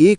1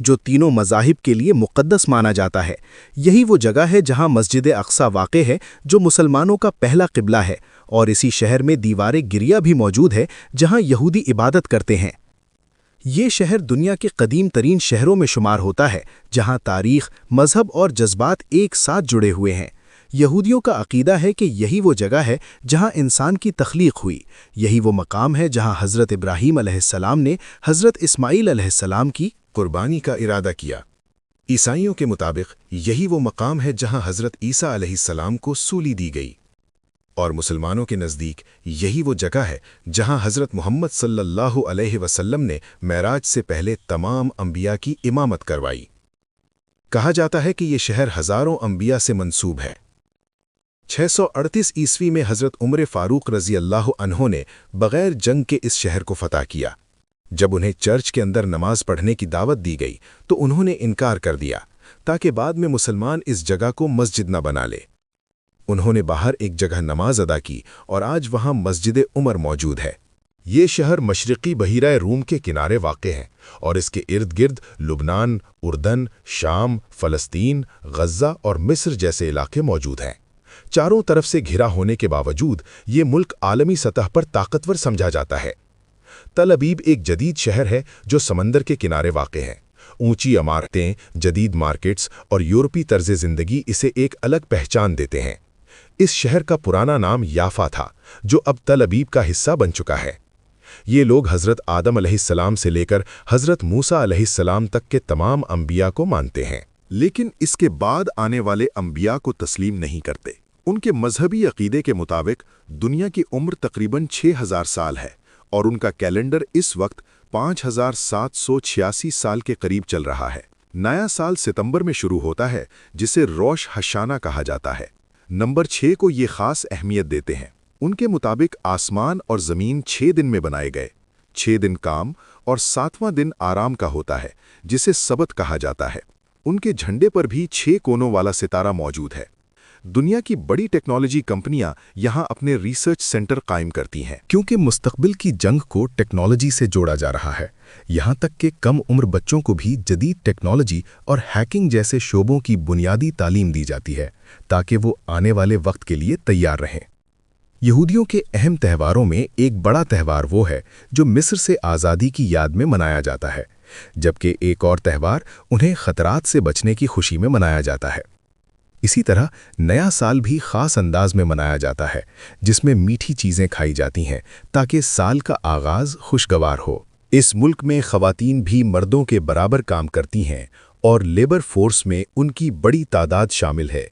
جو تینوں مذاہب کے لیے مقدس مانا جاتا ہے۔ یہی وہ جگہ ہے جہاں مسجد اقصیٰ واقع ہے، جو مسلمانوں کا پہلا قبلہ ہے، اور اسی شہر میں دیوار گریہ بھی موجود ہے جہاں یہودی عبادت کرتے ہیں۔ یہ شہر دنیا کے قدیم ترین شہروں میں شمار ہوتا ہے، جہاں تاریخ، مذہب اور جذبات ایک ساتھ جڑے ہوئے ہیں۔ یہودیوں کا عقیدہ ہے کہ یہی وہ جگہ ہے جہاں انسان کی تخلیق ہوئی، یہی وہ مقام ہے جہاں حضرت ابراہیم علیہ السلام نے حضرت اسماعیل علیہ السلام کی قربانی کا ارادہ کیا۔ عیسائیوں کے مطابق یہی وہ مقام ہے جہاں حضرت عیسیٰ علیہ السلام کو سولی دی گئی، اور مسلمانوں کے نزدیک یہی وہ جگہ ہے جہاں حضرت محمد صلی اللہ علیہ وسلم نے معراج سے پہلے تمام انبیاء کی امامت کروائی۔ کہا جاتا ہے کہ یہ شہر ہزاروں انبیاء سے منسوب ہے۔ 638 عیسوی میں حضرت عمر فاروق رضی اللہ عنہ نے بغیر جنگ کے اس شہر کو فتح کیا۔ جب انہیں چرچ کے اندر نماز پڑھنے کی دعوت دی گئی تو انہوں نے انکار کر دیا، تاکہ بعد میں مسلمان اس جگہ کو مسجد نہ بنا لے۔ انہوں نے باہر ایک جگہ نماز ادا کی اور آج وہاں مسجد عمر موجود ہے۔ یہ شہر مشرقی بحیرہ روم کے کنارے واقع ہے اور اس کے ارد گرد لبنان، اردن، شام، فلسطین، غزہ اور مصر جیسے علاقے موجود ہیں۔ چاروں طرف سے گھرا ہونے کے باوجود یہ ملک عالمی سطح پر طاقتور سمجھا جاتا ہے۔ تل ابیب ایک جدید شہر ہے جو سمندر کے کنارے واقع ہے۔ اونچی عمارتیں، جدید مارکیٹس اور یورپی طرز زندگی اسے ایک الگ پہچان دیتے ہیں۔ اس شہر کا پرانا نام یافا تھا، جو اب تل ابیب کا حصہ بن چکا ہے۔ یہ لوگ حضرت آدم علیہ السلام سے لے کر حضرت موسیٰ علیہ السلام تک کے تمام انبیاء کو مانتے ہیں، لیکن اس کے بعد آنے والے انبیاء کو تسلیم نہیں کرتے۔ ان کے مذہبی عقیدے کے مطابق دنیا کی عمر تقریباً 6000 سال ہے، اور ان کا کیلنڈر اس وقت 5786 سال کے قریب چل رہا ہے۔ نیا سال ستمبر میں شروع ہوتا ہے، جسے روش ہشانہ کہا جاتا ہے۔ نمبر 6 کو یہ خاص اہمیت دیتے ہیں۔ ان کے مطابق آسمان اور زمین 6 دن میں بنائے گئے، 6 دن کام اور 7واں دن آرام کا ہوتا ہے، جسے سبت کہا جاتا ہے۔ ان کے جھنڈے پر بھی 6 کونوں والا ستارہ موجود ہے۔ دنیا کی بڑی ٹیکنالوجی کمپنیاں یہاں اپنے ریسرچ سینٹر قائم کرتی ہیں۔ کیونکہ مستقبل کی جنگ کو ٹیکنالوجی سے جوڑا جا رہا ہے، یہاں تک کہ کم عمر بچوں کو بھی جدید ٹیکنالوجی اور ہیکنگ جیسے شعبوں کی بنیادی تعلیم دی جاتی ہے، تاکہ وہ آنے والے وقت کے لیے تیار رہیں۔ یہودیوں کے اہم تہواروں میں ایک بڑا تہوار وہ ہے جو مصر سے آزادی کی یاد میں منایا جاتا ہے، جبکہ ایک اور تہوار انہیں خطرات سے بچنے کی خوشی میں منایا جاتا ہے۔ اسی طرح نیا سال بھی خاص انداز میں منایا جاتا ہے، جس میں میٹھی چیزیں کھائی جاتی ہیں تاکہ سال کا آغاز خوشگوار ہو۔ اس ملک میں خواتین بھی مردوں کے برابر کام کرتی ہیں اور لیبر فورس میں ان کی بڑی تعداد شامل ہے۔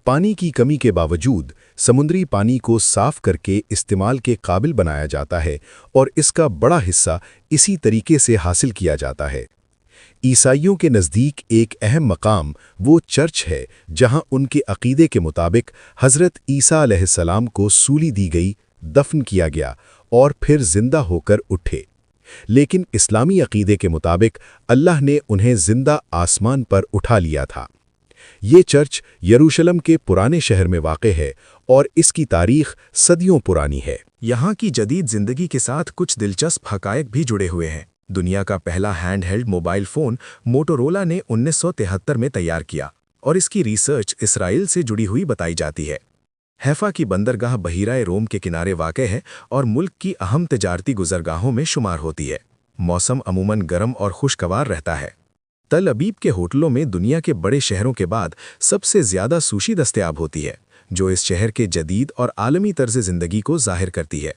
پانی کی کمی کے باوجود سمندری پانی کو صاف کر کے استعمال کے قابل بنایا جاتا ہے اور اس کا بڑا حصہ اسی طریقے سے حاصل کیا جاتا ہے۔ عیسائیوں کے نزدیک ایک اہم مقام وہ چرچ ہے جہاں ان کے عقیدے کے مطابق حضرت عیسیٰ علیہ السلام کو سولی دی گئی، دفن کیا گیا اور پھر زندہ ہو کر اٹھے۔ لیکن اسلامی عقیدے کے مطابق اللہ نے انہیں زندہ آسمان پر اٹھا لیا تھا۔ یہ چرچ یروشلم کے پرانے شہر میں واقع ہے اور اس کی تاریخ صدیوں پرانی ہے۔ یہاں کی جدید زندگی کے ساتھ کچھ دلچسپ حقائق بھی جڑے ہوئے ہیں۔ دنیا کا پہلا hand held mobile phone Motorola نے 1973 میں تیار کیا اور اس کی ریسرچ اسرائیل سے جڑی ہوئی بتائی جاتی ہے۔ حیفا کی بندرگاہ بحیرہ روم کے کنارے واقع ہے اور ملک کی اہم تجارتی گزرگاہوں میں شمار ہوتی ہے۔ موسم عموماً گرم اور خوشگوار رہتا ہے۔ تل ابیب کے ہوٹلوں میں دنیا کے بڑے شہروں کے بعد سب سے زیادہ سوشی دستیاب ہوتی ہے، جو اس شہر کے جدید اور عالمی طرز زندگی کو ظاہر کرتی ہے۔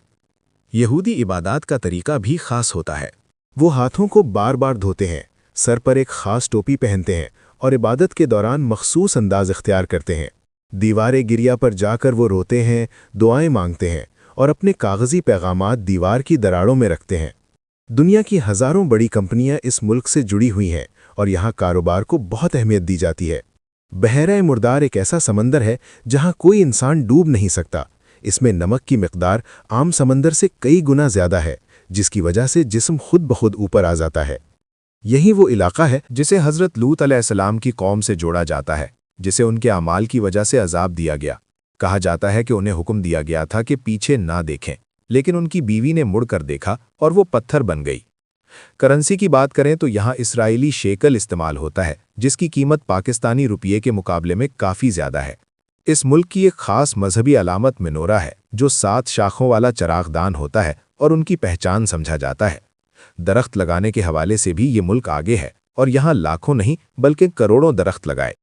یہودی عبادات کا طریقہ بھی خاص ہوتا ہے۔ وہ ہاتھوں کو بار بار دھوتے ہیں، سر پر ایک خاص ٹوپی پہنتے ہیں اور عبادت کے دوران مخصوص انداز اختیار کرتے ہیں۔ دیوار گریہ پر جا کر وہ روتے ہیں، دعائیں مانگتے ہیں اور اپنے کاغذی پیغامات دیوار کی دراڑوں میں رکھتے ہیں۔ دنیا کی ہزاروں بڑی کمپنیاں اس ملک سے جڑی ہوئی ہیں اور یہاں کاروبار کو بہت اہمیت دی جاتی ہے۔ بحیرہ مردار ایک ایسا سمندر ہے جہاں کوئی انسان ڈوب نہیں سکتا۔ اس میں نمک کی مقدار عام سمندر سے کئی گنا زیادہ ہے، جس کی وجہ سے جسم خود بخود اوپر آ جاتا ہے۔ یہی وہ علاقہ ہے جسے حضرت لوط علیہ السلام کی قوم سے جوڑا جاتا ہے، جسے ان کے اعمال کی وجہ سے عذاب دیا گیا۔ کہا جاتا ہے کہ انہیں حکم دیا گیا تھا کہ پیچھے نہ دیکھیں، لیکن ان کی بیوی نے مڑ کر دیکھا اور وہ پتھر بن گئی۔ کرنسی کی بات کریں تو یہاں اسرائیلی شیکل استعمال ہوتا ہے، جس کی قیمت پاکستانی روپیے کے مقابلے میں کافی زیادہ ہے۔ اس ملک کی ایک خاص مذہبی علامت منورہ ہے، جو 7 شاخوں والا چراغ دان ہوتا ہے اور ان کی پہچان سمجھا جاتا ہے۔ درخت لگانے کے حوالے سے بھی یہ ملک آگے ہے اور یہاں لاکھوں نہیں بلکہ کروڑوں درخت لگائے